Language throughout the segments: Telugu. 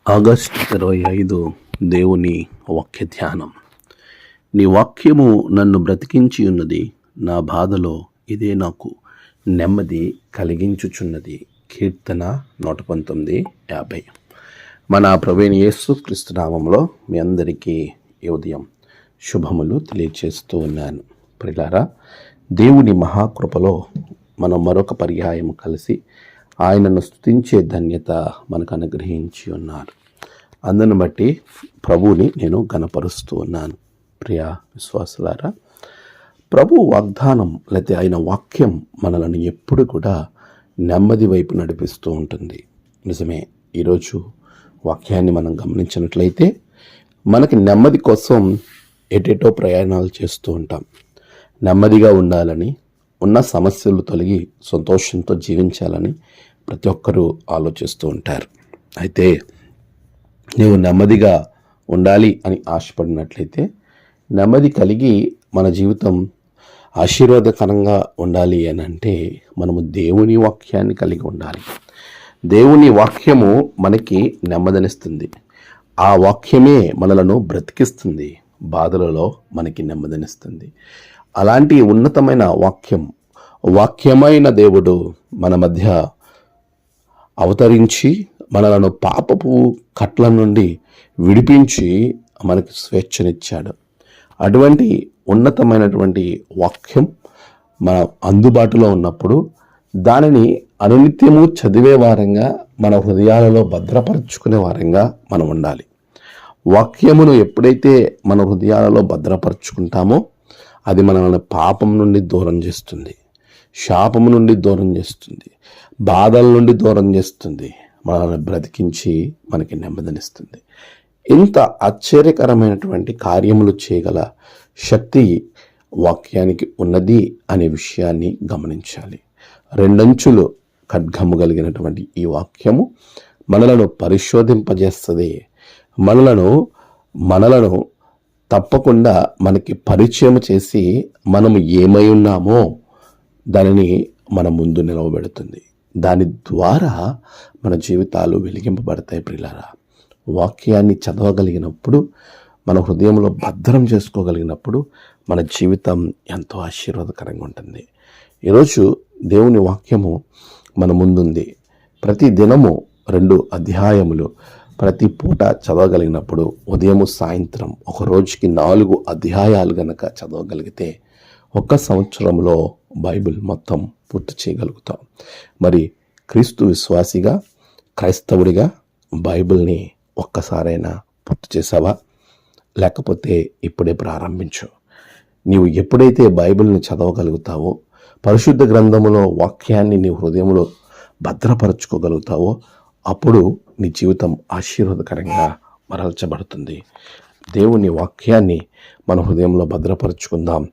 ఆగస్టు 25 దేవుని వాక్య ధ్యానం. నీ వాక్యము నన్ను బ్రతికించి ఉన్నది, నా బాధలో ఇదే నాకు నెమ్మది కలిగించుచున్నది. కీర్తన 119:50. మన ప్రభువైన యేసుక్రీస్తు నామములో మీ అందరికీ ఈ ఉదయం శుభములు తెలియచేస్తూ ఉన్నాను. ప్రియులారా, దేవుని మహాకృపలో మనం మరొక పర్యాయం కలిసి ఆయనను స్తుతించే ధన్యత మనకు అనుగ్రహించి ఉన్నారు. అందును బట్టి ప్రభువుని నేను ఘనపరుస్తూ ఉన్నాను. ప్రియ విశ్వాసులారా, ప్రభు వాగ్దానం లేకపోతే ఆయన వాక్యం మనలను ఎప్పుడు కూడా నెమ్మది వైపు నడిపిస్తూ ఉంటుంది. నిజమే, ఈరోజు వాక్యాన్ని మనం గమనించినట్లయితే మనకి నెమ్మది కోసం ఎటేటో ప్రయాణాలు చేస్తూ ఉంటాం. నెమ్మదిగా ఉండాలని, ఉన్న సమస్యలు తొలగి సంతోషంతో జీవించాలని ప్రతి ఒక్కరూ ఆలోచిస్తూ ఉంటారు. అయితే నీవు నెమ్మదిగా ఉండాలి అని ఆశపడినట్లయితే, నెమ్మది కలిగి మన జీవితం ఆశీర్వాదకరంగా ఉండాలి అని అంటే మనము దేవుని వాక్యాన్ని కలిగి ఉండాలి. దేవుని వాక్యము మనకి నెమ్మదినిస్తుంది. ఆ వాక్యమే మనలను బ్రతికిస్తుంది, బాధలలో మనకి నెమ్మదినిస్తుంది. అలాంటి ఉన్నతమైన వాక్యమైన దేవుడు మన మధ్య అవతరించి మనలను పాపపు కట్ల నుండి విడిపించి మనకు స్వేచ్ఛనిచ్చాడు. అటువంటి ఉన్నతమైనటువంటి వాక్యం మన అందుబాటులో ఉన్నప్పుడు దానిని అనునిత్యము చదివే వారంగా, మన హృదయాలలో భద్రపరుచుకునే వారంగా మనం ఉండాలి. వాక్యమును ఎప్పుడైతే మన హృదయాలలో భద్రపరుచుకుంటామో అది మనల్ని పాపం నుండి దూరం చేస్తుంది, శాపము నుండి దూరం చేస్తుంది, బాధల నుండి దూరం చేస్తుంది, మనల్ని బ్రతికించి మనకి నెమ్మదినిస్తుంది. ఇంత ఆశ్చర్యకరమైనటువంటి కార్యములు చేయగల శక్తి వాక్యానికి ఉన్నది అనే విషయాన్ని గమనించాలి. రెండంచులు ఖడ్గము కలిగినటువంటి ఈ వాక్యము మనలను పరిశోధింపజేస్తుంది. మనలను తప్పకుండా మనకి పరిచయం చేసి మనము ఏమై ఉన్నామో దానిని మన ముందు నిలవబెడుతుంది. దాని ద్వారా మన జీవితాలు వెలిగింపబడతాయి. ప్రియులారా, వాక్యాన్ని చదవగలిగినప్పుడు, మన హృదయంలో భద్రం చేసుకోగలిగినప్పుడు మన జీవితం ఎంతో ఆశీర్వాదకరంగా ఉంటుంది. ఈరోజు దేవుని వాక్యము మన ముందుంది. ప్రతి దినము 2 అధ్యాయములు ప్రతి పూట చదవగలిగినప్పుడు, ఉదయము సాయంత్రం ఒక రోజుకి 4 అధ్యాయాలు గనక చదవగలిగితే 1 సంవత్సరంలో బైబిల్ మొత్తం పూర్తి చేయగలుగుతాం. మరి క్రీస్తు విశ్వాసిగా, క్రైస్తవుడిగా బైబిల్ని ఒక్కసారైనా పూర్తి చేసావా? లేకపోతే ఇప్పుడే ప్రారంభించు. నీవు ఎప్పుడైతే బైబిల్ని చదవగలుగుతావో, పరిశుద్ధ గ్రంథములో వాక్యాన్ని నీ హృదయంలో భద్రపరచుకోగలుగుతావో అప్పుడు నీ జీవితం ఆశీర్వాదకరంగా మరల్చబడుతుంది. దేవుని వాక్యాన్ని మన హృదయంలో భద్రపరుచుకుందాం.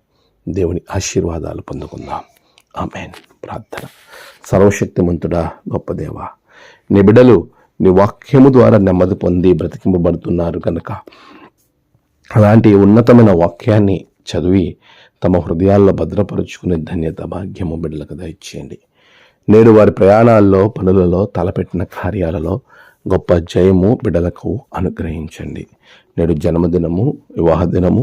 దేవుని ఆశీర్వాదాలు పొందుకుందాం. ఆమేన్. ప్రార్థన. సర్వశక్తిమంతుడా, గొప్ప దేవా, నీ బిడ్డలు నీ వాక్యము ద్వారా నెమ్మది పొంది బ్రతికింపబడుతున్నారు కనుక అలాంటి ఉన్నతమైన వాక్యాన్ని చదివి తమ హృదయాల్లో భద్రపరుచుకునే ధన్యత, భాగ్యము బిడ్డలకు దయచేయండి. నేడు వారి ప్రయాణాల్లో, పనులలో, తలపెట్టిన కార్యాలలో గొప్ప జయము బిడ్డలకు అనుగ్రహించండి. నేడు జన్మదినము, వివాహ దినము,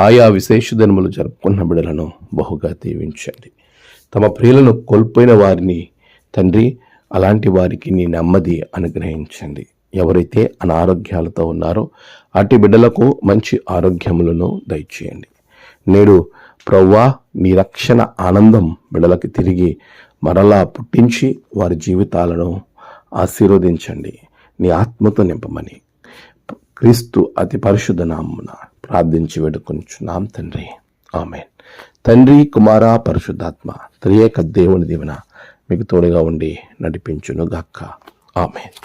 ఆయా విశేష దినములు జరుపుకున్న బిడ్డలను బహుగా దీవించండి. తమ ప్రియులను కోల్పోయిన వారిని తండ్రి, అలాంటి వారికి నీ నెమ్మది అనుగ్రహించండి. ఎవరైతే అనారోగ్యాలతో ఉన్నారో అటు బిడ్డలకు మంచి ఆరోగ్యములను దయచేయండి. నేడు ప్రవ్వా, నీ రక్షణ ఆనందం బిడ్డలకు తిరిగి మరలా పుట్టించి వారి జీవితాలను ఆశీర్వదించండి. నీ ఆత్మతో నింపమని క్రీస్తు అతి పరిశుద్ధ నామమున ప్రార్థించి వేడుకొనుచున్నాం తండ్రి. ఆమేన్. తండ్రి, కుమార, పరిశుద్ధాత్మ త్రియేక దేవుని దీవెన మీకు తోడుగా ఉండి నడిపించును గాక. ఆమేన్.